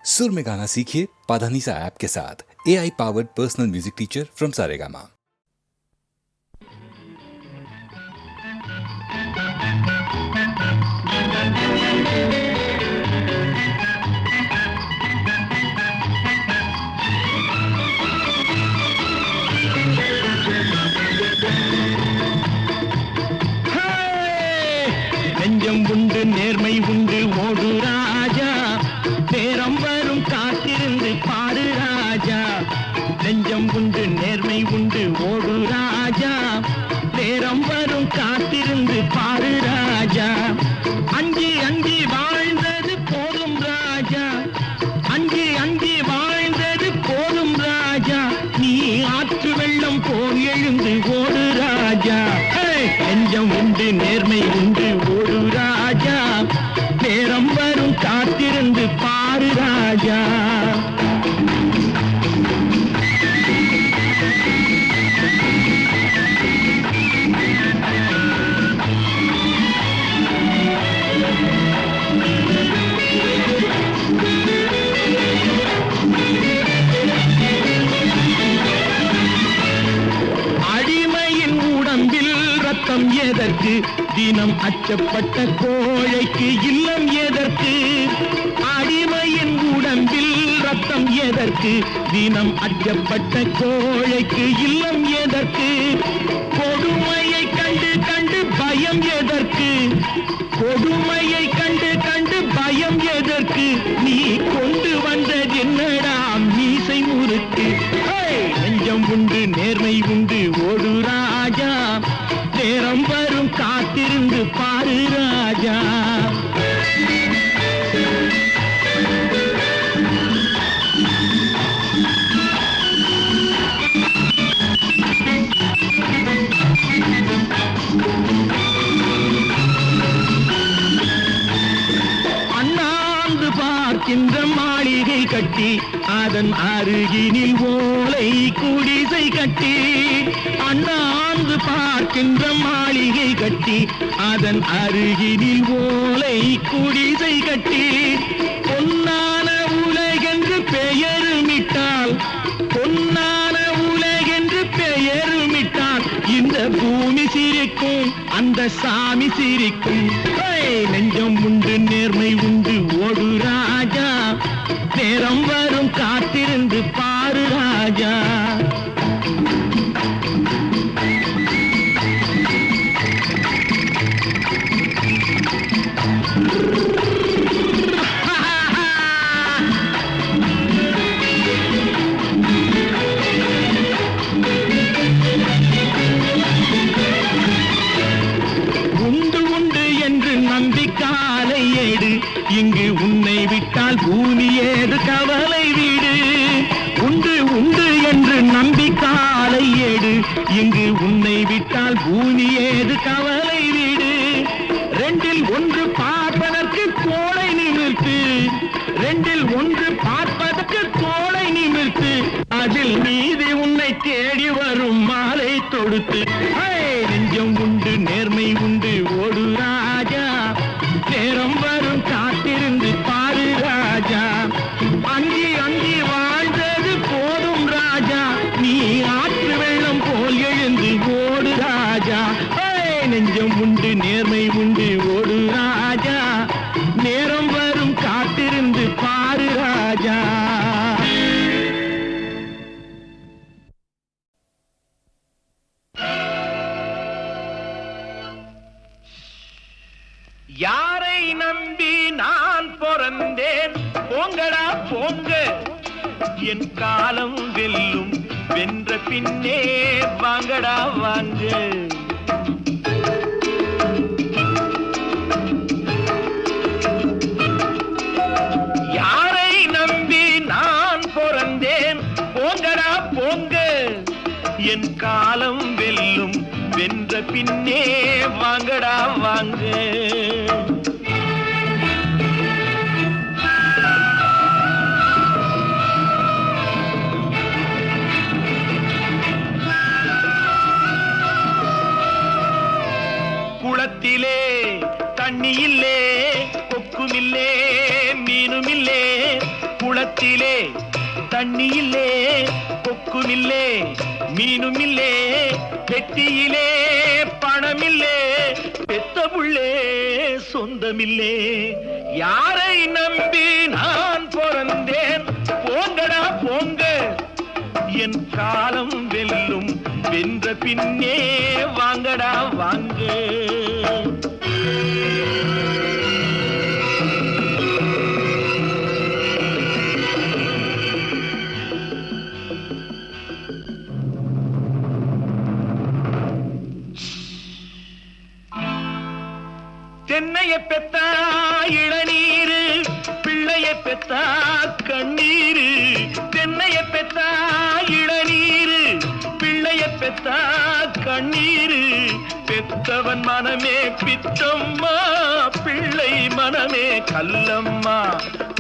सुर में गाना सीखिए पाधानीसा ऐप के साथ। AI powered personal music teacher from Saregama. நெஞ்சம் உண்டு நேர்மை உண்டு ஓடு ராஜா, நேரம் வரும் காத்திருந்து பாரு ராஜா. நெஞ்சம் உண்டு நேர்மை உண்டு ஓடு ராஜா, நேரம் வரும் காத்திருந்து பாரு ராஜா. அஞ்சி அஞ்சி வாழ்ந்தது போதும் ராஜா, அஞ்சி அஞ்சி வாழ்ந்தது போதும் ராஜா. நீ ஆற்று வெள்ளம் போல் எழுந்து ஓடு ராஜா. நெஞ்சம் உண்டு நேர்மை உண்டு ஓடு ராஜா, நேரம் வரும் காத்திருந்து பாரு ராஜா. அடிமையின் உடம்பில் ரத்தம் எதற்கு, தினம் அச்சப்பட்ட கோழைக்கு இல்லம் எதற்கு. அடிமையின் உடம்பில் ரத்தம் எதற்கு, தினம் அச்சப்பட்ட கோழைக்கு இல்லம் எதற்கு. கொடுமையை கண்டு கண்டு பயம் எதற்கு, கொடுமையை கண்டு கண்டு பயம் எதற்கு. நீ கொண்டு வந்தது என்னடா மீசை முறுக்கு. நெஞ்சம் உண்டு நேர்மை உண்டு ஓடு ராஜா, நேரம் வரும் காத்திருந்து பாரு ராஜா. அண்ணாந்து பார்க்கின்ற மாளிகை கட்டி, அதன் அருகினில் ஓலை குடிசை கட்டி. அண்ணாந்து பார்க்கின்ற மாளிகை கட்டி, அதன் அருகினில் ஓலை குடிசை கட்டி. பொன்னான உலகென்று பெயருமிட்டால், பொன்னான உலகென்று பெயருமிட்டால், இந்த பூமி சிரிக்கும் அந்த சாமி சிரிக்கும். நெஞ்சம் உண்டு நேர்மை உண்டு ஓடு ராஜா, நேரம் வரும் காத்திருந்து பாரு ராஜா. உண்டு உண்டு என்று நம்பிக்காலை ஏடு, இங்கு உன்னை விட்டால் பூமி ஏது கவலை வீடு. உண்டு உண்டு என்று நம்பிக்காலை ஏடு, இங்கு உன்னை விட்டால் பூமி ஏது கவலை வீடு. ரெண்டில் ஒன்று பார்ப்பதற்கு கோளை நிமிர்த்து, ரெண்டில் ஒன்று பார்ப்பதற்கு கோளை நிமிர்த்து. அதில் நீதி உன்னை தேடி வரும் மாலை தொடுத்து. நெஞ்சம் உண்டு நேர்மை உண்டு ஓடு ராஜா, நேரம் வரும் காத்திருந்து பாரு ராஜா. அஞ்சி அஞ்சி வாழ்ந்தது போதும் ராஜா, நீ ஆற்று வெள்ளம் போல் எழுந்து ஓடு ராஜா. நெஞ்சம் உண்டு நேர்மை உண்டு ஓடு ராஜா, நேரம் வரும் காத்திருந்து பாரு ராஜா. யாரை நம்பி நான் பிறந்தேன், போங்கடா போங்க. என் காலம் வெல்லும், வென்ற பின்னே வாங்கடா வாங்க. யாரை நம்பி நான் பிறந்தேன், போங்கடா போங்க. என் காலம் வெல்லும், வென்ற பின்னே வாங்கடா வாங்க. குளத்திலே தண்ணி இல்லே, கொக்குமில்லே, மீனுமில்லே. குளத்திலே தண்ணி இல்லே கொக்குமில்லே மீனுமில்லே பெட்டியிலே பணமில்லே பெத்த புள்ளே சொந்தமில்லே யாரை நம்பி நான் பிறந்தேன் போங்கடா போங்க என் காலம் வெல்லும் வென்ற பின்னே வாங்கடா வாங்க தென்னைய பெத்தா இளநீரு பிள்ளைய பெத்தா கண்ணீரு தென்னைய பெத்தா இளநீரு பிள்ளைய பெத்தா கண்ணீரு பெத்தவன் மனமே பித்தம்மா பிள்ளை மனமே கல்லம்மா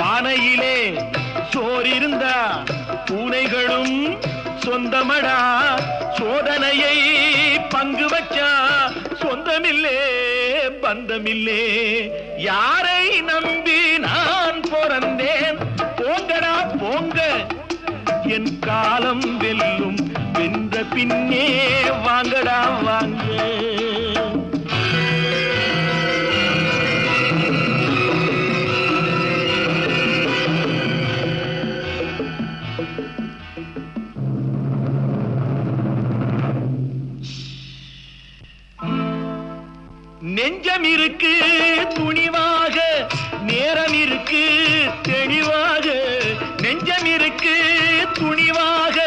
பானையிலே சோறிருந்தா பூனைகளும் சொந்தமடா சோதனையை பங்கு வச்சா சொந்தமில்லே பந்தமில்லே யாரை நம்பி நான் பிறந்தேன் போங்கடா போங்க என் காலம் வெல்லும் வென்ற பின்னே வாங்கடா வாங்க நெஞ்சம் இருக்கு துணிவாக நேரம் இருக்கு தெளிவாக நெஞ்சம் இருக்கு துணிவாக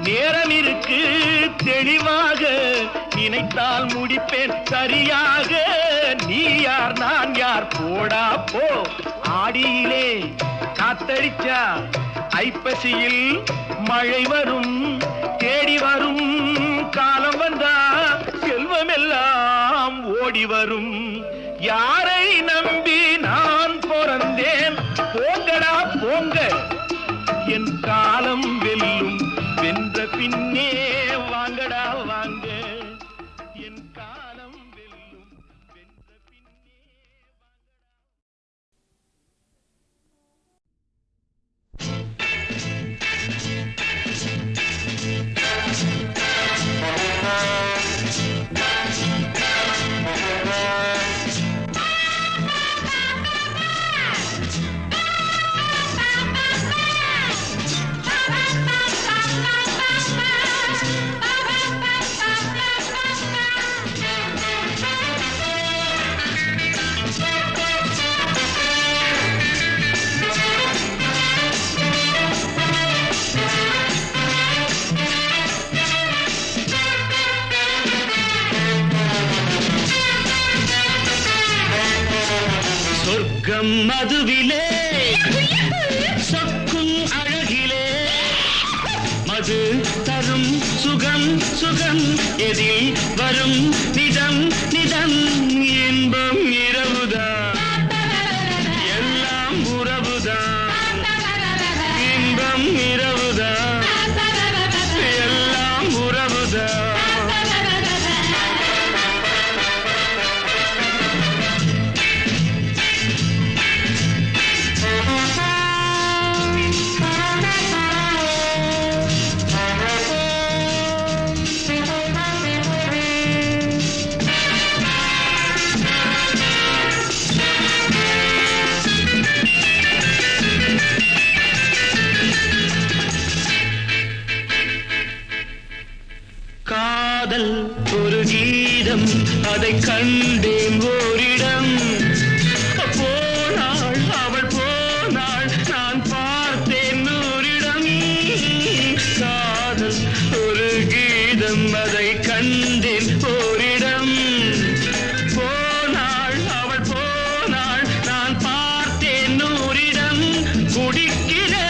நேரம் இருக்கு தெளிவாக நினைத்தால் முடிப்பேன் சரியாக நீ யார் நான் யார் போடா போ ஆடியிலே காத்தடிச்சா ஐப்பசியில் மழை வரும் தேடி வரும் காலம் வந்தா செல்வம் எல்லாம் ஓடி வரும் யாரை நம்பி நான் பிறந்தேன் போங்கடா போங்க என் காலம் வெல்லும் வென்ற பின்னே வாங்கடா வாங்க என் காலம் வெல்லும் வென்ற பின்னே சொர்க்கம் மதுவிலே சொக்கும் அழகிலே மது தரும் சுகம் சுகம் எதில் வரும் நிதம் நிதம் இன்பம் இரவுதான் எல்லாம் உறவுதான் இன்பம் இரவுதான் எல்லாம் உறவுதான் காதல் ஒரு கீதம் அதை கண்டேன் ஓரிடம் போனாள் அவள் போனாள் நான் பார்த்தேன் நூறிடம் காதல் ஒரு கீதம் அதை கண்டேன் ஓரிடம் போனாள் அவள் போனாள் நான் பார்த்தேன் நூறிடம் குடிக்கிறேன்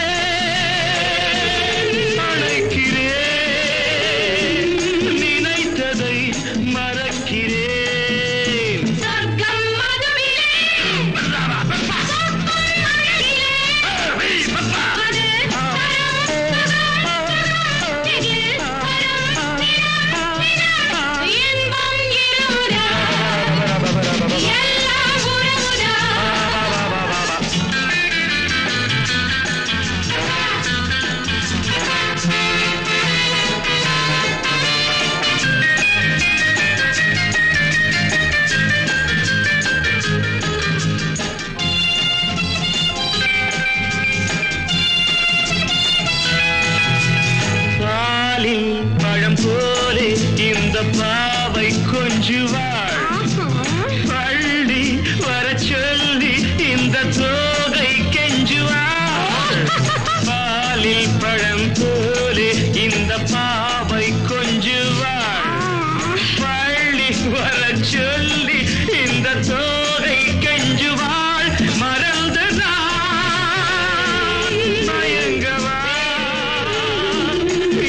கெஞ்சுவாள் பள்ளி வர சொல்லி இந்த தோகை கெஞ்சுவாள் பாலில் பழம் போலே இந்த பாவை கொஞ்சுவாள் பள்ளி வர சொல்லி இந்த தோகை கெஞ்சுவாள் மறந்து நான் மயங்கவா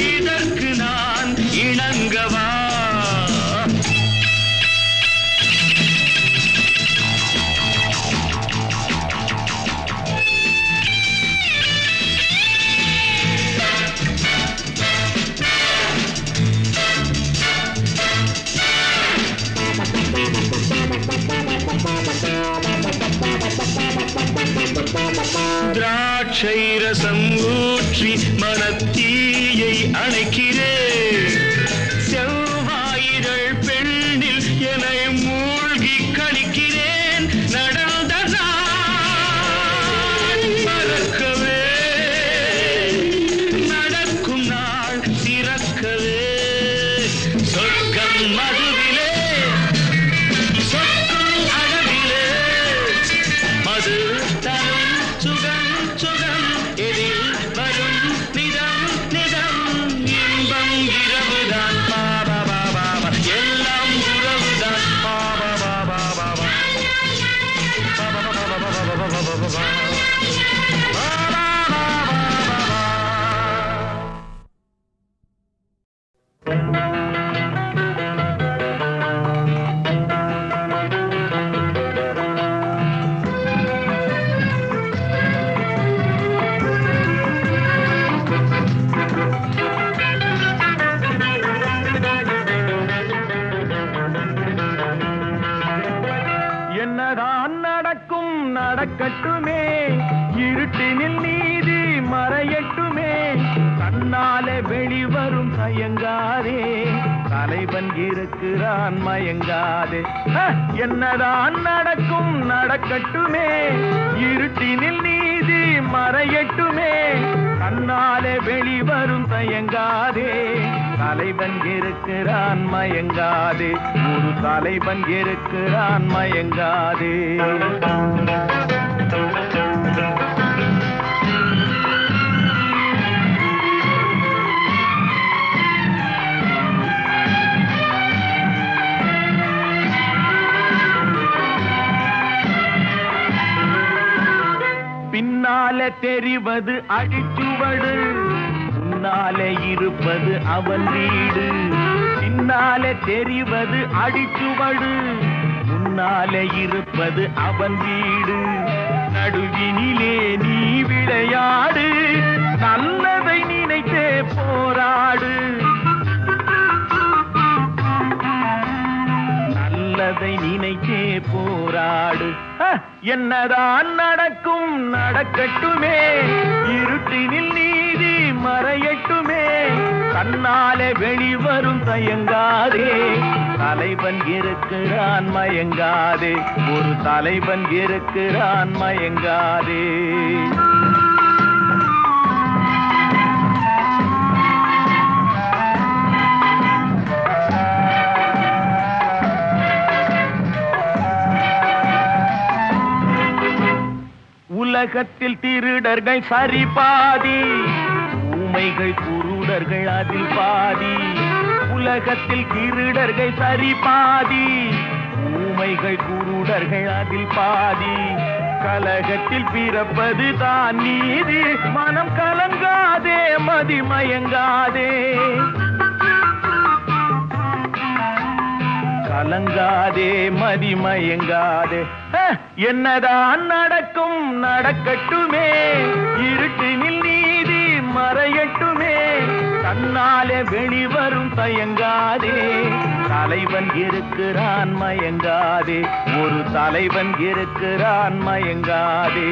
இதற்கு நான் இணங்கவா திராட்சை ரசம் ஊற்றி மனத்தீயை அணைக்கிறேன் செவ்வாயிரள் பெண்ணில் என்னை மூழ்கி கழிக்கிறேன் நடந்த நாள் மறக்கவே நடக்கும் நாள் திறக்கவே சொர்க்கம் மதுவிலே சொர்க்கம் அழகிலே மது தரும் சுகம் சுகம் எதில் வரும் நிதம் நிதம் இன்பம் இரவுதான் பாபா பாபா எல்லாம் உறவுதான் பாபா பாபா பாபா என்னதான் நடக்கும் நடக்கட்டுமே இருட்டினில் நீதி மறையட்டுமே கண்ணாலே வெளிவரும் தயங்காதே தலைவன் இருக்கிறான் மயங்காதே என்னதான் நடக்கும் நடக்கட்டுமே இருட்டினில் நீதி மறையட்டுமே கண்ணாலே வெளிவரும் தயங்காதே தலைவன் இருக்கிறான் மயங்காதே ஒரு தலைவன் இருக்கிறான் மயங்காதே பின்னாலே தெரிவது அடிச்சுவடு முன்னாலே இருப்பது அவன் வீடு பின்னாலே தெரிவது அடிச்சுவடு முன்னாலே இருப்பது அவன் வீடு நடுவினிலே நீ விளையாடு நல்லதை நினைத்தே போராடு நல்லதை நினைத்தே போராடு என்னதான் நடக்கும் நடக்கட்டுமே இருட்டினில் நீதி மறையட்டுமே கண்ணாலே வெளிவரும் தயங்காதே தலைவன் இருக்கிறான் மயங்காதே ஒரு தலைவன் இருக்கிறான் மயங்காதே உலகத்தில் திருடர்கள் சரி பாதி ஊமைகள் குருடர்கள் அதில் பாதி உலகத்தில் திருடர்கள் சரி பாதி ஊமைகள் குருடர்கள் அதில் பாதி கலகத்தில் பிறப்பது தான் நீதி மனம் கலங்காதே மதிமயங்காதே கலங்காதே மதிமயங்காதே என்னதான் நடக்கும் நடக்கட்டுமே இருட்டினில் நீதி மறையட்டுமே தன்னாலே வெளிவரும் தயங்காதே தலைவன் இருக்கிறான் மயங்காதே ஒரு தலைவன் இருக்கிறான் மயங்காதே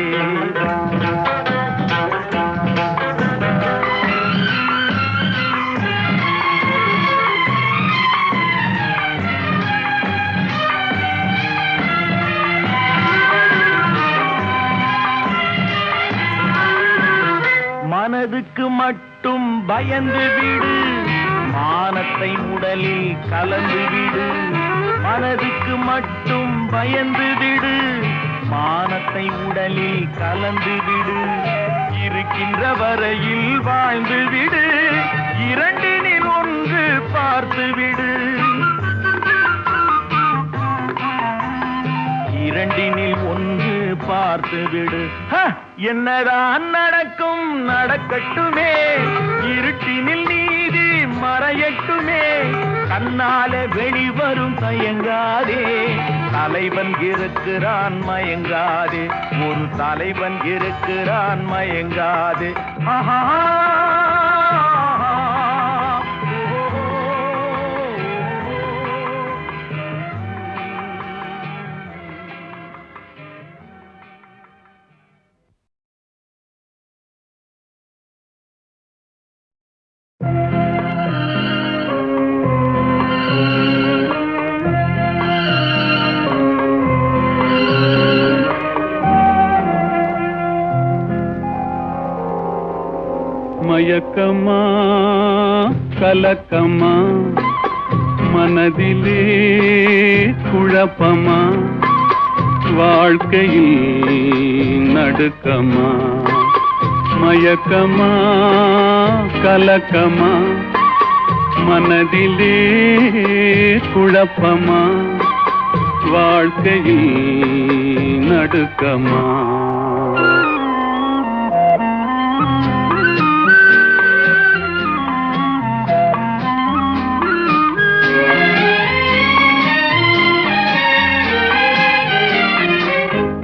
மனதுக்கு மட்டும் பயந்து விடு மானத்தை உடலில் கலந்து விடு மனதுக்கு மட்டும் பயந்து விடு, மானத்தை உடலில் கலந்து விடு, இருக்கின்ற வரையில் வாழ்ந்து விடு, இரண்டினில் ஒன்று பார்த்து விடு, இரண்டினில் ஒன்று பார்த்து விடு. என்னதான் நடக்கும் நடக்கட்டுமே, இருட்டினில் நீதி மறையட்டுமே, தன்னாலே வெளிவரும் தயங்காதே, தலைவன் இருக்கிறான் மயங்காதே, ஒரு தலைவன் இருக்கிறான் மயங்காதே. ஆஹா மயக்கமா கலக்கமா மனதிலே குழப்பமா வாழ்க்கையில் நடுக்கமா மயக்கமா கலக்கமா மனதிலே குழப்பமா வாழ்க்கையில் நடுக்கமா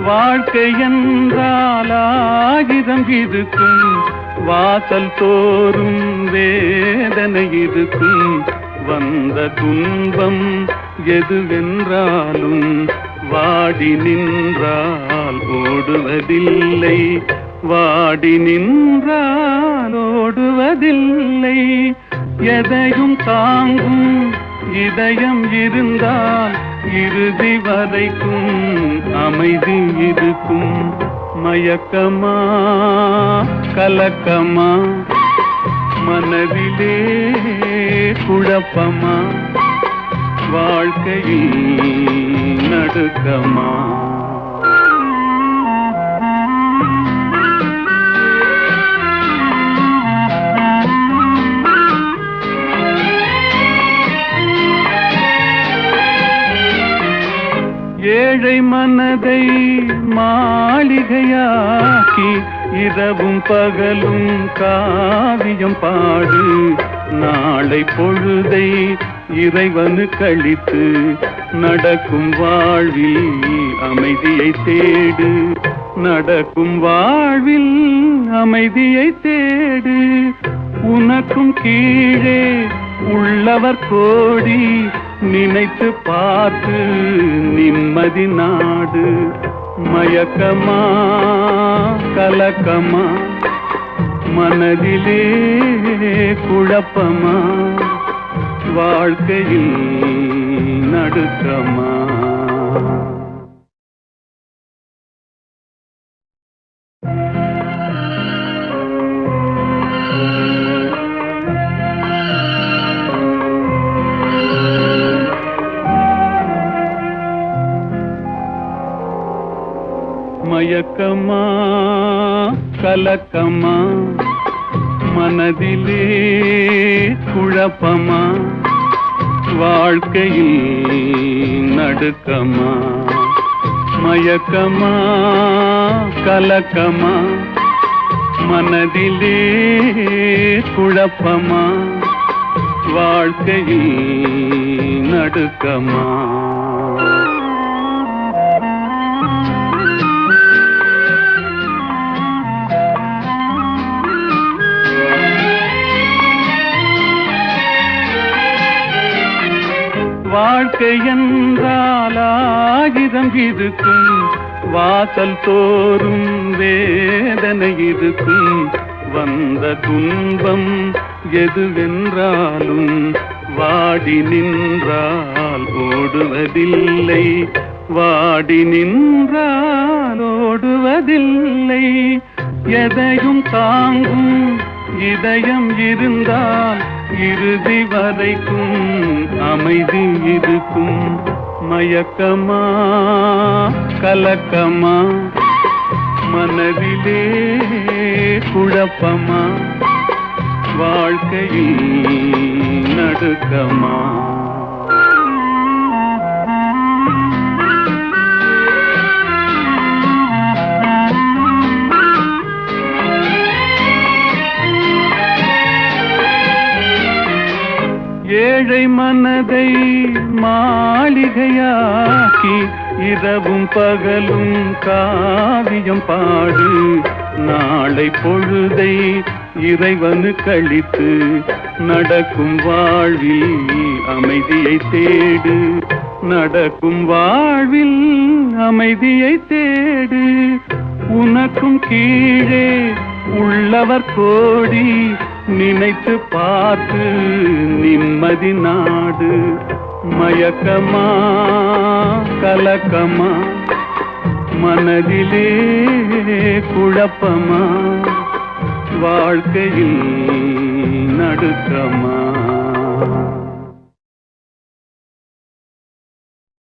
வாழ்க்கை என்றால் ஆயிரம் இருக்கும் வாசல் தோறும் வேதனை இருக்கும் வந்த துன்பம் எதுவென்றாலும் வாடி நின்றால் ஓடுவதில்லை வாடி நின்றால் ஓடுவதில்லை எதையும் தாங்கும் இதயம் இருந்தால் இறுதி வரைக்கும் அமைதி இருக்கும் மயக்கமா கலக்கமா மனதிலே குழப்பமா வாழ்க்கையில் நடுக்கமா ஏழை மனதை மாளிகையாக்கி இரவும் பகலும் காவியம் பாடு நாளை பொழுதை இறைவனு கழித்து நடக்கும் வாழ்வில் அமைதியை தேடு நடக்கும் வாழ்வில் அமைதியை தேடு உனக்கும் கீழே உள்ளவர் கோடி நினைத்து பார்த்து நிம்மதி நாடு மயக்கமா கலக்கமா மனதிலே குழப்பமா வாழ்க்கையில் நடுக்கமா மயக்கமா கலக்கமா மனதிலே குழப்பமா வாழ்க்கையில் நடுக்கமா மயக்கமா கலக்கமா மனதிலே குழப்பமா வாழ்க்கையில் நடுக்கமா வாழ்க்கை என்றால் ஆயிரம் இருக்கும் வாசல் தோறும் வேதனை இருக்கும் வந்த துன்பம் எதுவென்றாலும் வாடி நின்றால் ஓடுவதில்லை வாடி நின்றால் ஓடுவதில்லை எதையும் தாங்கும் இதயம் இருந்தால் இறுதி வரைக்கும் அமைதி இருக்கும் மயக்கமா கலக்கமா மனதிலே குழப்பமா வாழ்க்கையில் நடுக்கமா ஏழை மனதை மாளிகையாக்கி இரவும் பகலும் காவியம் பாடு நாளை பொழுதை இறைவனு கழித்து நடக்கும் வாழ்வில் அமைதியை தேடு நடக்கும் வாழ்வில் அமைதியை தேடு உனக்கும் கீழே உள்ளவர் கோடி நினைத்து பார்த்து நிம்மதி நாடு மயக்கமா கலக்கமா மனதிலே குழப்பமா வாழ்க்கையில் நடுக்கமா